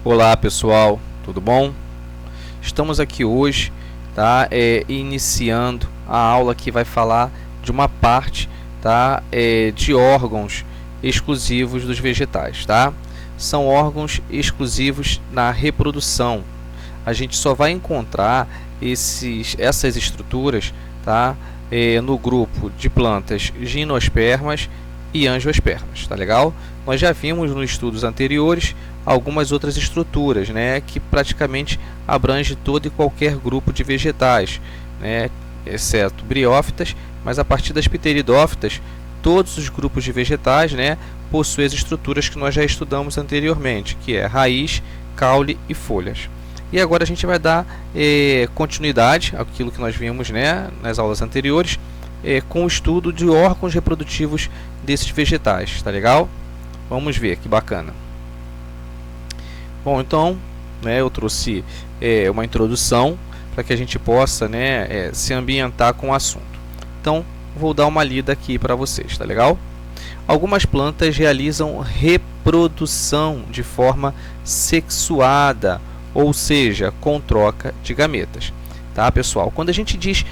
Olá pessoal, tudo bom? Estamos aqui hoje, tá, iniciando a aula que vai falar de uma parte, tá, de órgãos exclusivos dos vegetais, tá? São órgãos exclusivos na reprodução. A gente só vai encontrar essas estruturas, tá, no grupo de plantas gimnospermas e angiospermas, tá legal? Nós já vimos nos estudos anteriores algumas outras estruturas, né, que praticamente abrange todo e qualquer grupo de vegetais, né, exceto briófitas, mas a partir das pteridófitas, todos os grupos de vegetais, né, possuem as estruturas que nós já estudamos anteriormente, que é raiz, caule e folhas. E agora a gente vai dar continuidade àquilo que nós vimos, né, nas aulas anteriores, com o estudo de órgãos reprodutivos desses vegetais, tá legal? Vamos ver, que bacana. Bom, então, né, eu trouxe uma introdução para que a gente possa, né, se ambientar com o assunto. Então, vou dar uma lida aqui para vocês, tá legal? Algumas plantas realizam reprodução de forma sexuada, ou seja, com troca de gametas. Tá, pessoal? Quando a gente diz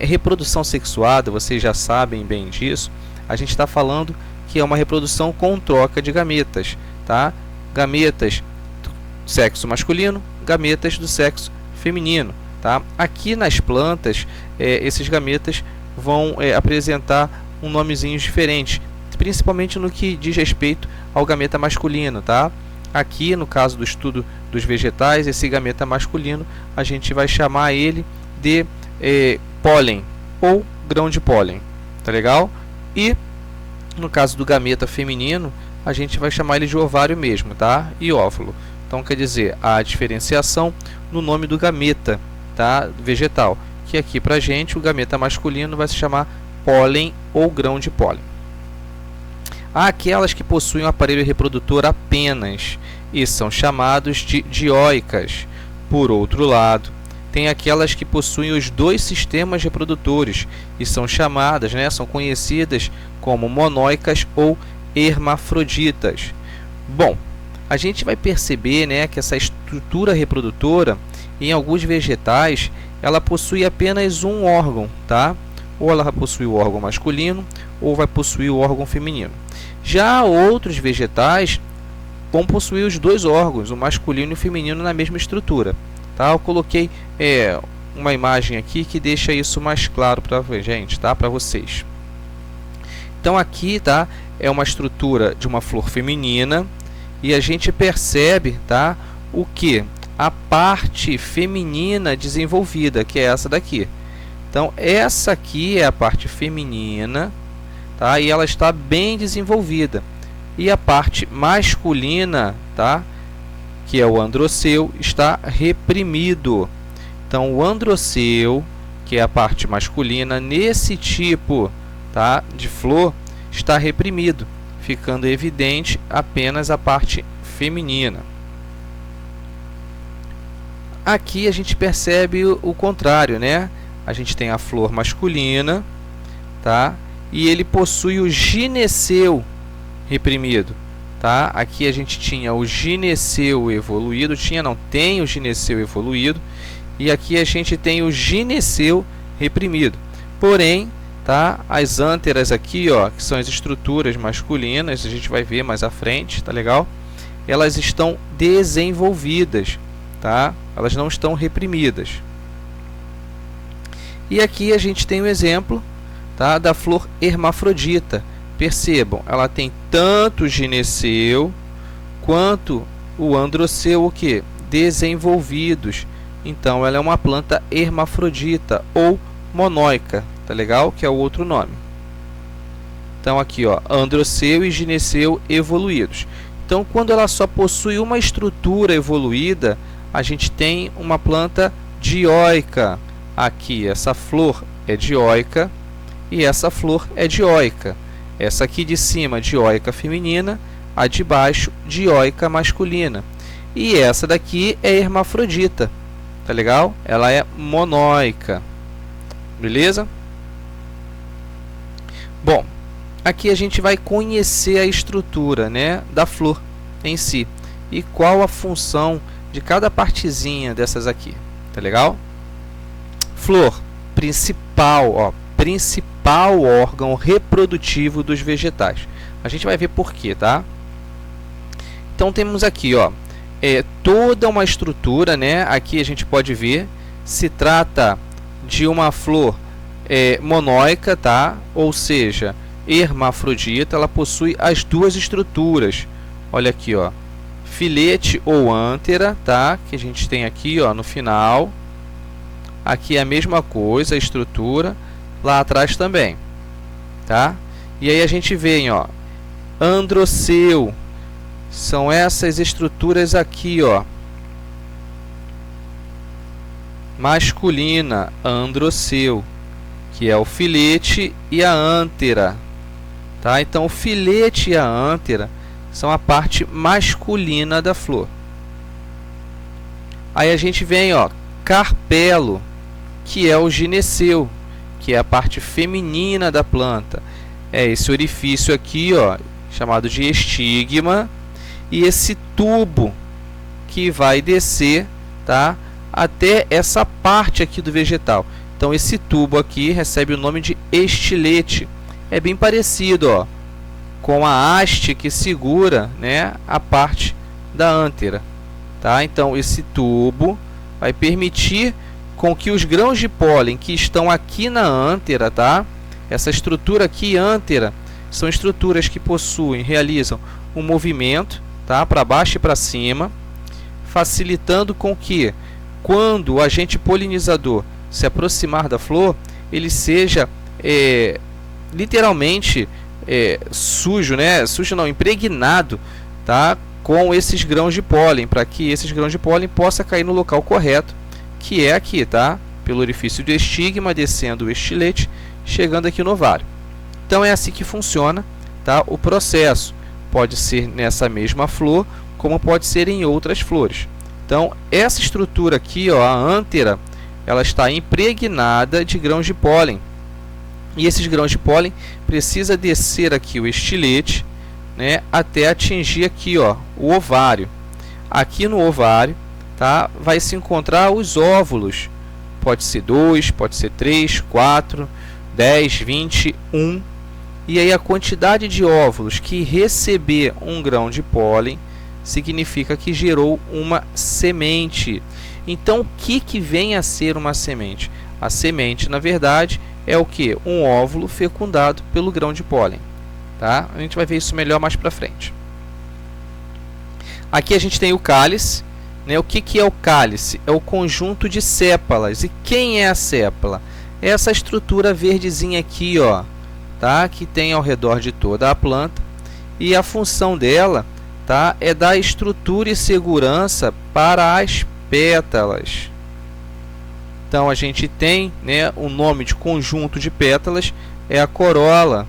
reprodução sexuada, vocês já sabem bem disso, a gente está falando que é uma reprodução com troca de gametas, tá? Gametas do sexo masculino, gametas do sexo feminino, tá? Aqui nas plantas, esses gametas vão apresentar um nomezinho diferente, principalmente no que diz respeito ao gameta masculino, tá? Aqui, no caso do estudo dos vegetais, esse gameta masculino, a gente vai chamar ele de pólen ou grão de pólen, tá legal? E no caso do gameta feminino, a gente vai chamar ele de ovário mesmo, tá? E óvulo. Então, quer dizer, a diferenciação no nome do gameta, tá, vegetal, que aqui pra gente o gameta masculino vai se chamar pólen ou grão de pólen. Há aquelas que possuem um aparelho reprodutor apenas e são chamados de dioicas. Por outro lado, tem aquelas que possuem os dois sistemas reprodutores e são chamadas, né, são conhecidas como monóicas ou hermafroditas. Bom, a gente vai perceber, né, que essa estrutura reprodutora em alguns vegetais ela possui apenas um órgão, tá? Ou ela possui o órgão masculino ou vai possuir o órgão feminino. Já outros vegetais vão possuir os dois órgãos, o masculino e o feminino, na mesma estrutura. Tá? Eu coloquei uma imagem aqui que deixa isso mais claro para a gente, tá? Para vocês. Então aqui, tá, é uma estrutura de uma flor feminina e a gente percebe, tá, o que? A parte feminina desenvolvida, que é essa daqui. Então essa aqui é a parte feminina, tá? E ela está bem desenvolvida. E a parte masculina, tá, que é o androceu, está reprimido. Então o androceu, que é a parte masculina, nesse tipo, tá, de flor, está reprimido, ficando evidente apenas a parte feminina. Aqui a gente percebe o contrário, né? A gente tem a flor masculina, tá? E ele possui o gineceu reprimido, tá? Aqui a gente tinha o gineceu evoluído, tem o gineceu evoluído, e aqui a gente tem o gineceu reprimido. Porém, tá? As ânteras aqui, ó, que são as estruturas masculinas, a gente vai ver mais à frente, tá legal? Elas estão desenvolvidas, tá? Elas não estão reprimidas. E aqui a gente tem o exemplo, tá, da flor hermafrodita. Percebam, ela tem tanto o gineceu quanto o androceu, o que? Desenvolvidos. Então ela é uma planta hermafrodita ou monóica, tá legal? Que é o outro nome. Então aqui, ó, androceu e gineceu evoluídos. Então quando ela só possui uma estrutura evoluída, a gente tem uma planta dioica. Aqui essa flor é dioica e essa flor é dioica. Essa aqui de cima, dioica feminina, a de baixo, dioica masculina. E essa daqui é hermafrodita, tá legal? Ela é monóica, beleza? Bom, aqui a gente vai conhecer a estrutura, né, da flor em si. e qual a função de cada partezinha dessas aqui, tá legal? Flor, principal órgão reprodutivo dos vegetais. A gente vai ver por quê, tá? Então temos aqui, toda uma estrutura, né? Aqui a gente pode ver, se trata de uma flor monóica, tá? Ou seja, hermafrodita, ela possui as duas estruturas. Olha aqui, filete ou ântera, tá? Que a gente tem aqui, no final. Aqui é a mesma coisa, a estrutura, lá atrás também, tá? E aí a gente vem, androceu, são essas estruturas aqui, masculina, androceu, que é o filete e a ântera, tá? Então o filete e a ântera são a parte masculina da flor. Aí a gente vem, carpelo, que é o gineceu, que é a parte feminina da planta. É esse orifício aqui, chamado de estigma, e esse tubo que vai descer, tá, até essa parte aqui do vegetal. Então esse tubo aqui recebe o nome de estilete. É bem parecido, com a haste que segura, né, a parte da ântera, tá? Então esse tubo vai permitir com que os grãos de pólen que estão aqui na ântera, tá? Essa estrutura aqui, ântera, são estruturas que realizam um movimento, tá? Para baixo e para cima, facilitando com que, quando o agente polinizador se aproximar da flor, ele seja literalmente sujo, né? Sujo não, impregnado, tá? Com esses grãos de pólen, para que esses grãos de pólen possam cair no local correto, que é aqui, tá? Pelo orifício do estigma, descendo o estilete, chegando aqui no ovário. Então é assim que funciona, tá? O processo pode ser nessa mesma flor, como pode ser em outras flores. Então essa estrutura aqui, a ântera, ela está impregnada de grãos de pólen. E esses grãos de pólen precisa descer aqui o estilete, né, até atingir aqui, o ovário. Aqui no ovário, tá, vai se encontrar os óvulos. Pode ser 2, pode ser 3, 4, 10, 20, 1. E aí a quantidade de óvulos que receber um grão de pólen significa que gerou uma semente. Então o que vem a ser uma semente? A semente, na verdade, é o que? Um óvulo fecundado pelo grão de pólen. Tá? A gente vai ver isso melhor mais para frente. Aqui a gente tem o cálice. O que é o cálice? É o conjunto de sépalas. E quem é a sépala? É essa estrutura verdezinha aqui, tá? Que tem ao redor de toda a planta. E a função dela, tá, é dar estrutura e segurança para as pétalas. Então a gente tem, né, o nome de conjunto de pétalas é a corola.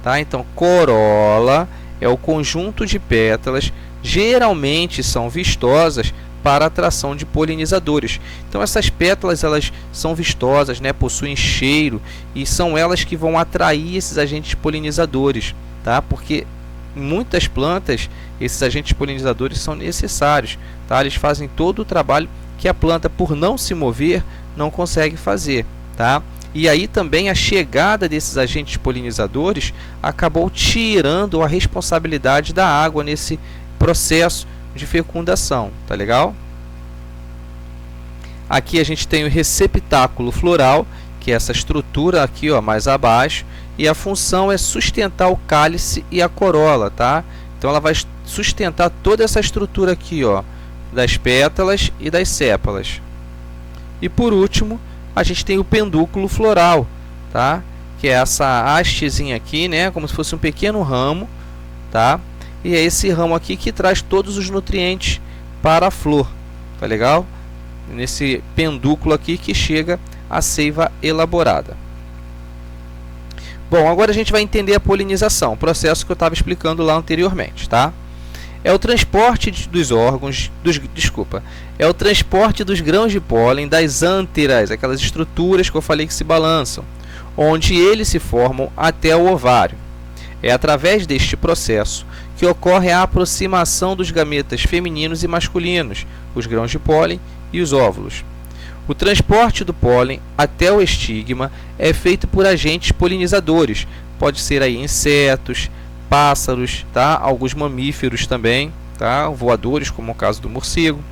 Tá? Então corola é o conjunto de pétalas, geralmente são vistosas para atração de polinizadores. Então essas pétalas, elas são vistosas, né, possuem cheiro, e são elas que vão atrair esses agentes polinizadores, tá? Porque em muitas plantas esses agentes polinizadores são necessários, tá? Eles fazem todo o trabalho que a planta, por não se mover, não consegue fazer, tá? E aí também a chegada desses agentes polinizadores acabou tirando a responsabilidade da água nesse processo de fecundação, tá legal? Aqui a gente tem o receptáculo floral, que é essa estrutura aqui, mais abaixo, e a função é sustentar o cálice e a corola, tá? Então ela vai sustentar toda essa estrutura aqui, das pétalas e das sépalas. E por último, a gente tem o pendúculo floral, tá? Que é essa hastezinha aqui, né? Como se fosse um pequeno ramo, tá? E é esse ramo aqui que traz todos os nutrientes para a flor, tá legal? Nesse pendúculo aqui que chega a seiva elaborada. Bom, agora a gente vai entender a polinização, o processo que eu estava explicando lá anteriormente, tá? É o transporte dos órgãos, é o transporte dos grãos de pólen das ânteras, aquelas estruturas que eu falei que se balançam, onde eles se formam até o ovário. É através deste processo que ocorre a aproximação dos gametas femininos e masculinos, os grãos de pólen e os óvulos. O transporte do pólen até o estigma é feito por agentes polinizadores, pode ser aí insetos, pássaros, tá? Alguns mamíferos também, tá? Voadores, como o caso do morcego,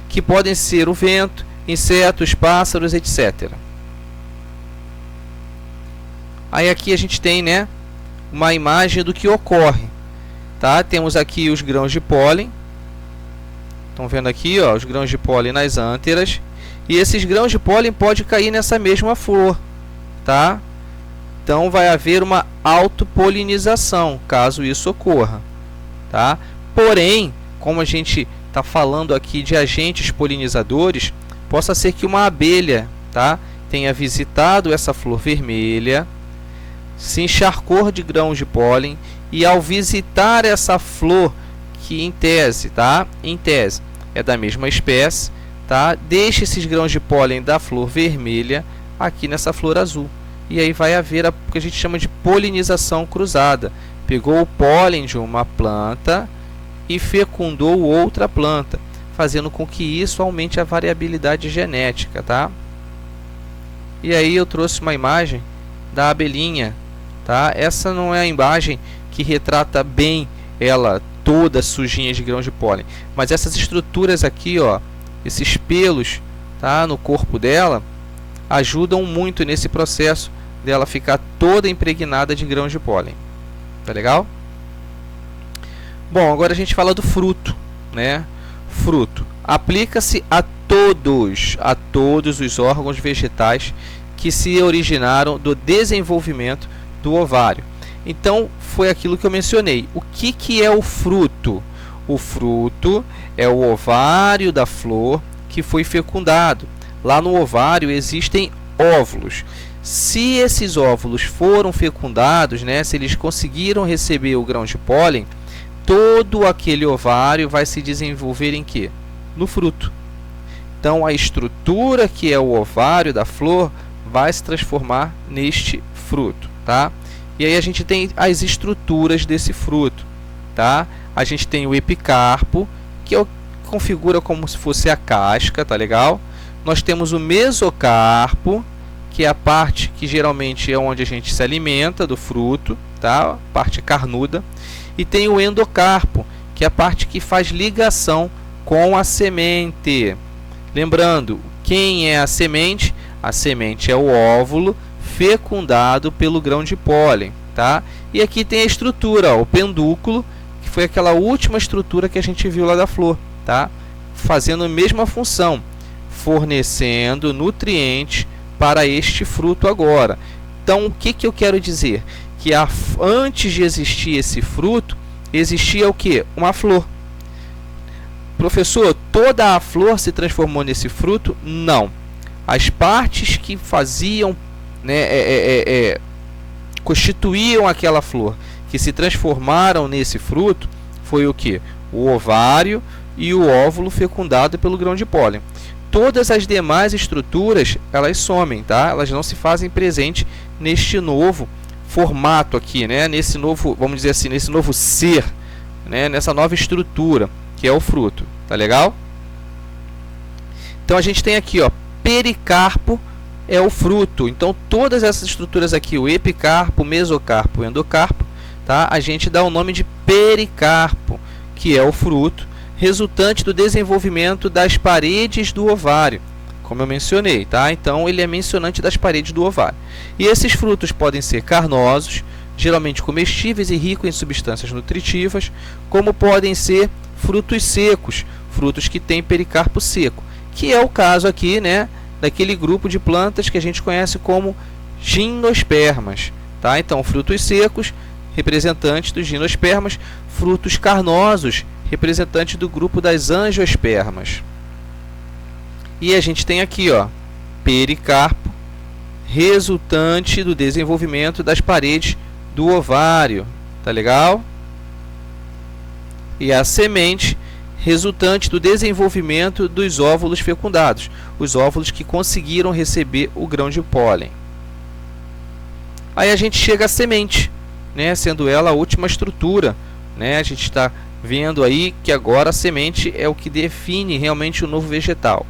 que podem ser o vento, insetos, pássaros, etc. Aí aqui a gente tem, né, uma imagem do que ocorre, tá? Temos aqui os grãos de pólen. Estão vendo aqui, ó, os grãos de pólen nas ânteras. E esses grãos de pólen podem cair nessa mesma flor, tá? Então vai haver uma autopolinização, caso isso ocorra, tá? Porém, como a gente está falando aqui de agentes polinizadores, possa ser que uma abelha, tá, tenha visitado essa flor vermelha, se encharcou de grãos de pólen e ao visitar essa flor, que em tese é da mesma espécie, tá, deixa esses grãos de pólen da flor vermelha aqui nessa flor azul. E aí vai haver o que a gente chama de polinização cruzada. Pegou o pólen de uma planta e fecundou outra planta, fazendo com que isso aumente a variabilidade genética, tá? E aí eu trouxe uma imagem da abelhinha, tá? Essa não é a imagem que retrata bem ela toda sujinha de grãos de pólen, mas essas estruturas aqui, ó, esses pelos, tá, no corpo dela, ajudam muito nesse processo dela ficar toda impregnada de grãos de pólen. Tá legal? Bom, agora a gente fala do fruto, né? Fruto aplica-se a todos os órgãos vegetais que se originaram do desenvolvimento do ovário. Então, foi aquilo que eu mencionei. O que é o fruto? O fruto é o ovário da flor que foi fecundado. Lá no ovário existem óvulos. Se esses óvulos foram fecundados, né, se eles conseguiram receber o grão de pólen, todo aquele ovário vai se desenvolver em quê? No fruto. Então, a estrutura que é o ovário da flor vai se transformar neste fruto, tá? E aí a gente tem as estruturas desse fruto, tá? A gente tem o epicarpo, que configura como se fosse a casca, tá legal? Nós temos o mesocarpo, que é a parte que geralmente é onde a gente se alimenta do fruto, tá? Parte carnuda. E tem o endocarpo, que é a parte que faz ligação com a semente. Lembrando, quem é a semente? A semente é o óvulo fecundado pelo grão de pólen, tá? E aqui tem a estrutura, ó, o pendúculo, que foi aquela última estrutura que a gente viu lá da flor, tá? Fazendo a mesma função, fornecendo nutrientes para este fruto agora. Então, o que eu quero dizer? Que antes de existir esse fruto, existia o que? Uma flor. Professor, toda a flor se transformou nesse fruto? Não. As partes que faziam, né, constituíam aquela flor, que se transformaram nesse fruto, foi o que? O ovário e o óvulo fecundado pelo grão de pólen. Todas as demais estruturas, elas somem, tá? Elas não se fazem presente neste novo formato aqui, né? Nesse novo, vamos dizer assim, nesse novo ser, né? Nessa nova estrutura, que é o fruto. Tá legal? Então a gente tem aqui, ó, pericarpo é o fruto. Então todas essas estruturas aqui, o epicarpo, o mesocarpo, o endocarpo, tá? A gente dá o nome de pericarpo, que é o fruto resultante do desenvolvimento das paredes do ovário, como eu mencionei, tá? Então ele é mencionante das paredes do ovário. E esses frutos podem ser carnosos, geralmente comestíveis e ricos em substâncias nutritivas, como podem ser frutos secos, frutos que têm pericarpo seco, que é o caso aqui, né, daquele grupo de plantas que a gente conhece como gimnospermas, tá? Então, frutos secos, representantes dos gimnospermas, frutos carnosos, representante do grupo das angiospermas. E a gente tem aqui, ó, pericarpo, resultante do desenvolvimento das paredes do ovário, tá legal? E a semente, resultante do desenvolvimento dos óvulos fecundados, os óvulos que conseguiram receber o grão de pólen. Aí a gente chega à semente, né, sendo ela a última estrutura né? A gente está vendo aí que agora a semente é o que define realmente o novo vegetal.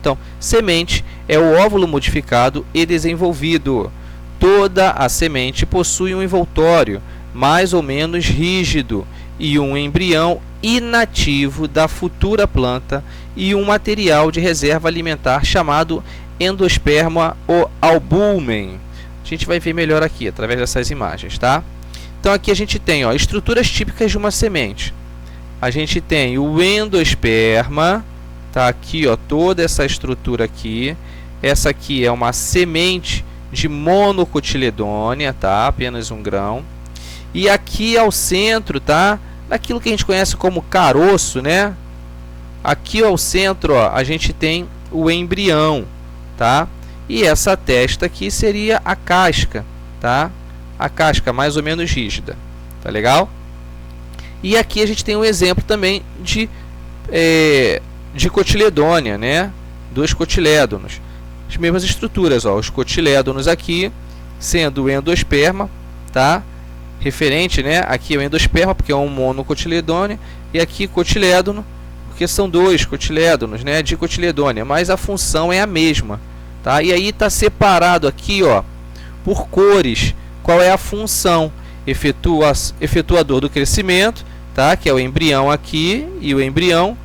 Então, semente é o óvulo modificado e desenvolvido. Toda a semente possui um envoltório mais ou menos rígido e um embrião inativo da futura planta e um material de reserva alimentar chamado endosperma ou albúmen. A gente vai ver melhor aqui através dessas imagens, tá? Então aqui a gente tem, ó, estruturas típicas de uma semente. A gente tem o endosperma, tá aqui, ó, toda essa estrutura aqui. Essa aqui é uma semente de monocotiledônea, tá? Apenas um grão. E aqui ao centro, tá? Daquilo que a gente conhece como caroço, né? Aqui ao centro, ó, a gente tem o embrião, tá? E essa testa aqui seria a casca, tá? A casca mais ou menos rígida, tá legal? E aqui a gente tem um exemplo também de cotiledônea, né? Dos cotilédonos. As mesmas estruturas, ó, os cotilédonos aqui, sendo o endosperma, tá? Referente, né? Aqui é o endosperma, porque é um monocotiledônea, e aqui cotilédono, porque são dois cotilédonos, né? De cotiledônea, mas a função é a mesma, tá? E aí está separado aqui, ó, por cores. Qual é a função? Efetuador do crescimento, tá? Que é o embrião aqui e o embrião.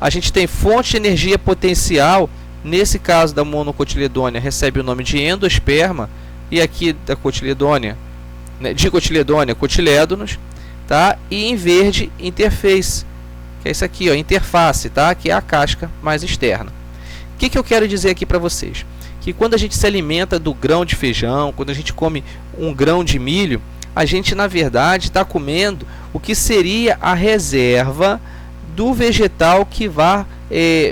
A gente tem fonte de energia potencial. Nesse caso da monocotiledônea recebe o nome de endosperma, e aqui da cotiledônea, né, de cotiledônea, cotilédonos, tá? E em verde, interface, que é isso aqui, ó, interface, tá? Que é a casca mais externa. O que eu quero dizer aqui para vocês? Que quando a gente se alimenta do grão de feijão, quando a gente come um grão de milho, a gente na verdade está comendo o que seria a reserva do vegetal que vai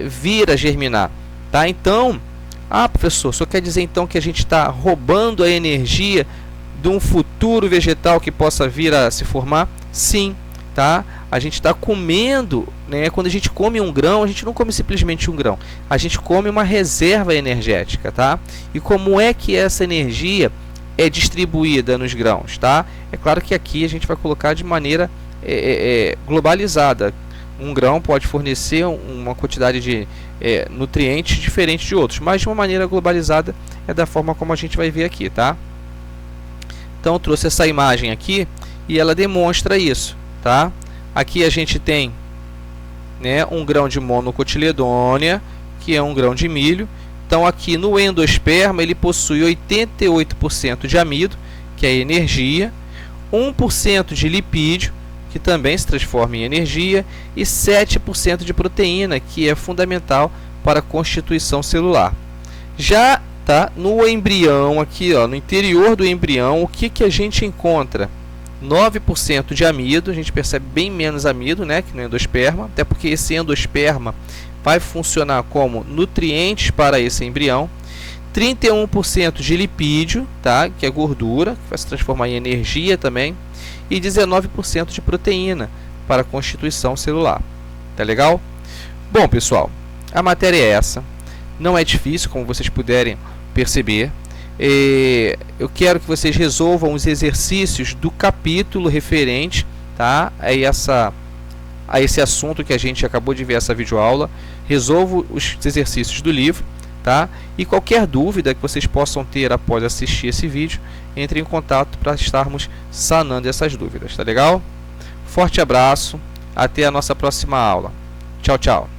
vir a germinar. Tá? Então, professor, só quer dizer então que a gente está roubando a energia de um futuro vegetal que possa vir a se formar? Sim, tá? A gente está comendo, né? Quando a gente come um grão, a gente não come simplesmente um grão, a gente come uma reserva energética, tá? E como é que essa energia é distribuída nos grãos, tá? É claro que aqui a gente vai colocar de maneira globalizada. Um grão pode fornecer uma quantidade de nutrientes diferente de outros, mas de uma maneira globalizada é da forma como a gente vai ver aqui, tá? Então eu trouxe essa imagem aqui e ela demonstra isso, tá? Aqui a gente tem, né, um grão de monocotiledônea, que é um grão de milho. Então aqui no endosperma ele possui 88% de amido, que é energia, 1% de lipídio, que também se transforma em energia, e 7% de proteína, que é fundamental para a constituição celular. Já tá no embrião aqui, ó, no interior do embrião, o que a gente encontra? 9% de amido, a gente percebe bem menos amido, né, que no endosperma, até porque esse endosperma vai funcionar como nutrientes para esse embrião. 31% de lipídio, tá, que é gordura, que vai se transformar em energia também, e 19% de proteína para a constituição celular. Tá legal? Bom, pessoal, a matéria é essa. Não é difícil, como vocês puderem perceber. Eu quero que vocês resolvam os exercícios do capítulo referente, tá, a esse assunto que a gente acabou de ver essa videoaula. Resolvo os exercícios do livro, tá? E qualquer dúvida que vocês possam ter após assistir esse vídeo, entre em contato para estarmos sanando essas dúvidas, tá legal? Forte abraço, até a nossa próxima aula. Tchau, tchau.